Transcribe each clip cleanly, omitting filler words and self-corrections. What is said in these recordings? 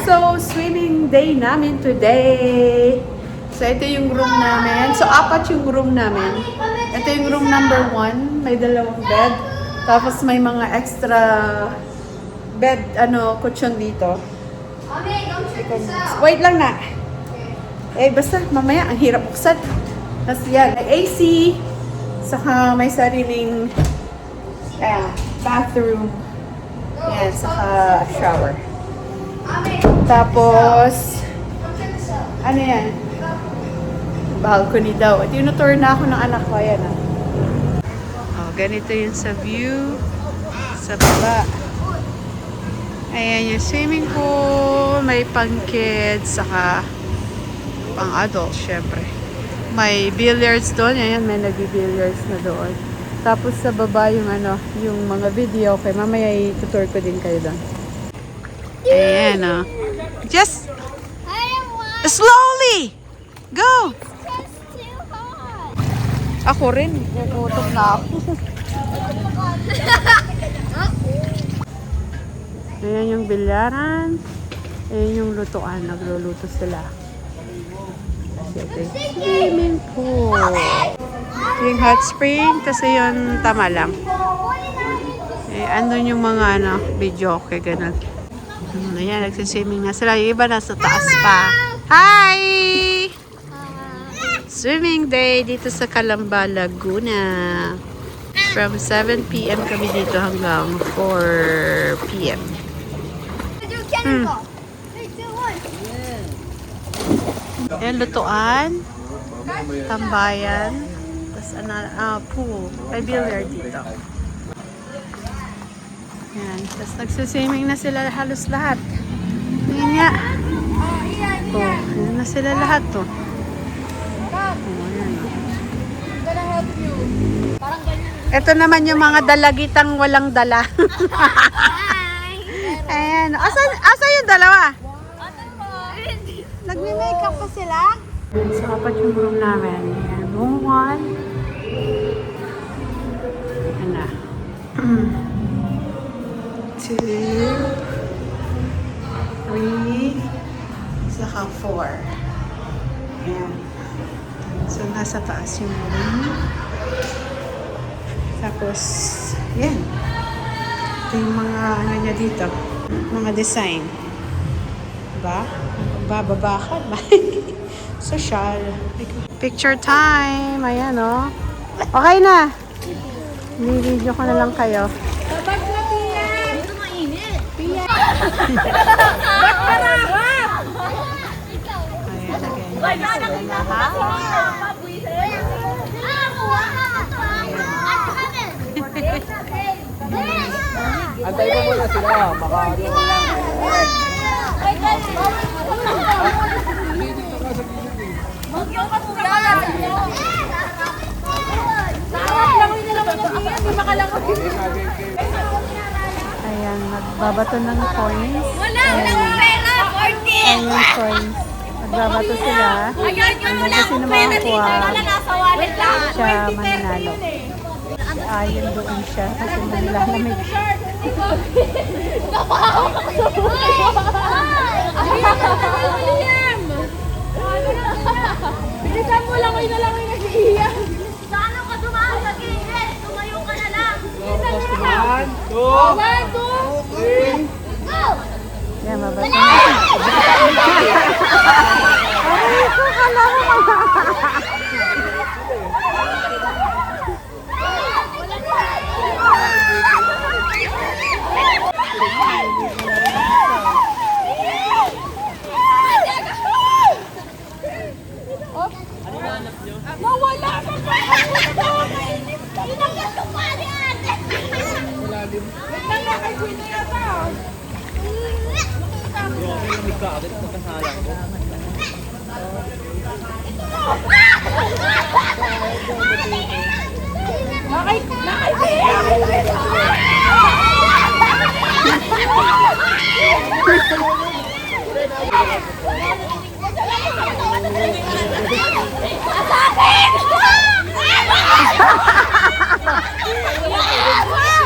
So, swimming day namin today. So, ito yung room namin. So, 4 yung room namin. Ito yung room number 1. May 2 bed. Tapos, may mga extra bed, kutsyon dito. Wait lang na. Basta, mamaya, ang hirap buksan. Tapos, yan, may AC. Saka, may sariling bathroom. Yan, saka shower. Tapos, ano yan? Balcony daw. Tinutour na ako ng anak ko. Ayan ah. Oh, ganito yung sa view. Sa baba. Ayan yung swimming pool. May pang kids. Saka pang adult, syempre. May billiards doon. Ayan, may nag-billiards na doon. Tapos sa baba yung yung mga video. Okay, mamaya i-tutor ko din kayo doon. Ayan oh. Just slowly. Go. Ako rin, gugutom na ako. Ayan yung bilyaran. Ayan yung lutuan. Nagluluto sila. Swimming pool. Yung hot spring. Kasi yun, tama lang. Andun yung mga video. Okay, ganun. Ayan, nagsiswimming na sila. Yung iba nasa taas pa. Hi! Swimming day dito sa Calamba, Laguna. From 7 p.m. kami dito hanggang 4 p.m. Ayan, lutuan. Tambayan. Tapos, pool. May billiard dito. Ayan. Tapos, nagsiswimming na sila halos lahat. Ayan nga. Ayan na sila lahat to. Ito naman yung mga dalagitang walang dala. Ayan. Asa yung dalawa? Nagme-makeup pa sila? So, 4 yung room namin. Ayan. Room 1. Ayan na. 2. 3. Saka 4. Ayan. So, nasa taas yung room. Tapos, yan. Ito yung mga niya dito. Mga design. Diba? Bababa ka ba? Social. Picture time. Ayan, oh. Okay na. Ni-video ko na lang kayo. Babag na, Pia! Dito mainit. Pia! Ayan, again. Antay mo muna sila, baka Ayan, magbabato ng coins. Walang pera! 40! Ayan yung coins. Magbabato sila. Ayan yun! Wala Kasi akong na pera dito! makakuha, Wala nasa wallet lang! siya mananalo. Ayon doon siya. Kasi nalalamig. Bilisan mo lang, ay na lang ay nag-iiyak. Saan ka dumaan sa gilid? Tumayo ka na lang. 1, 2, 1, 2, 3, go! Yan, mabato na. Ay, ko ka lang. Nawala ka pa! Inangat ko pa yan! Nangyak kay Queen na yata!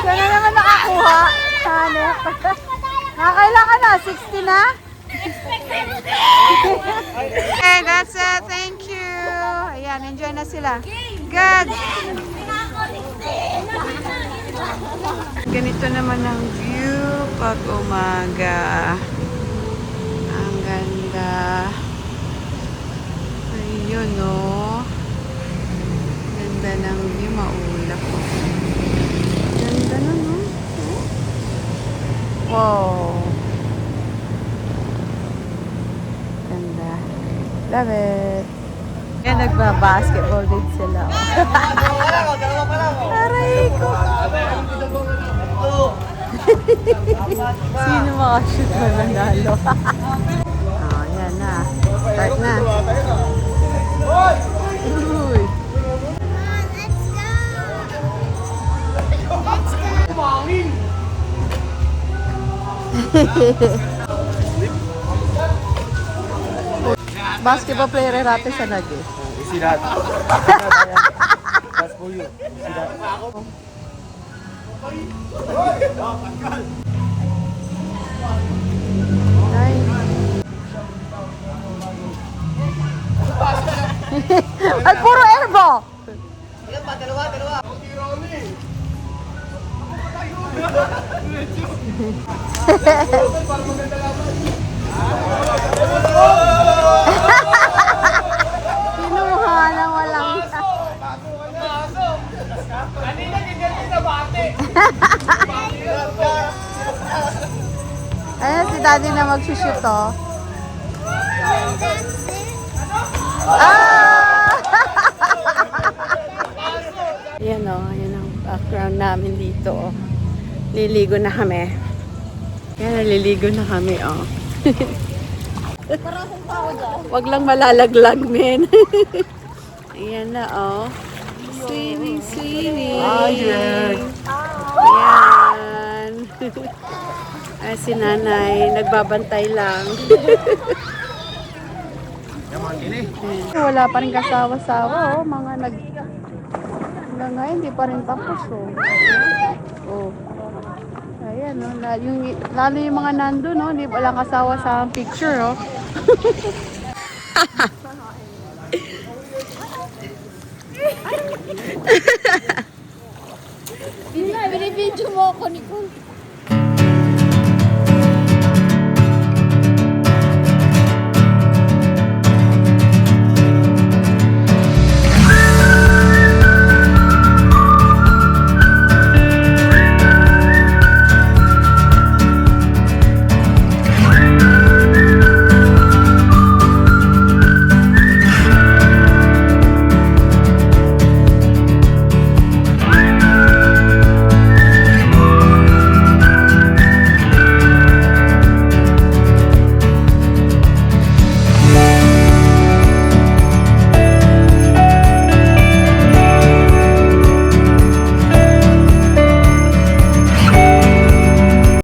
Sana naman nakakuha. Sana. Nakakailan ka na? 60 na? Okay, that's it. Thank you. Ayan, enjoy na sila. Good. Ganito naman ang view pag umaga. Ang ganda. Ayun, no. Ganda ng view. Maulap. Ganda na, no? Wow. Ganda. Love it. Kaya nagba-basketball din sila. Aray ko. Sino makashoot na nanalo? Oh, yan na. Start na. Uy. Basketball player natin sa nagi. See that? That's for you. See that? At puro airball! Kinuha ng walang... Ayan si daddy na mag-shoot, oh. Ah! Ayan, oh. Ayan ang background namin dito, oh. Liligo na kami. Ayan, naliligo na kami, oh. Wag lang malalaglag, men. Ayan na, oh. Swimming, swimming. Ayan. Ay, si nanay, nagbabantay lang. Wala pa rin kasawa-sawa, oh. Mga hanggang ngayon, hindi pa rin tapos, oh. Oh. Ayan, oh. Lalo yung mga nando, no? Hindi walang kasawa sa picture, oh. Binibidyo mo ako, Nicole.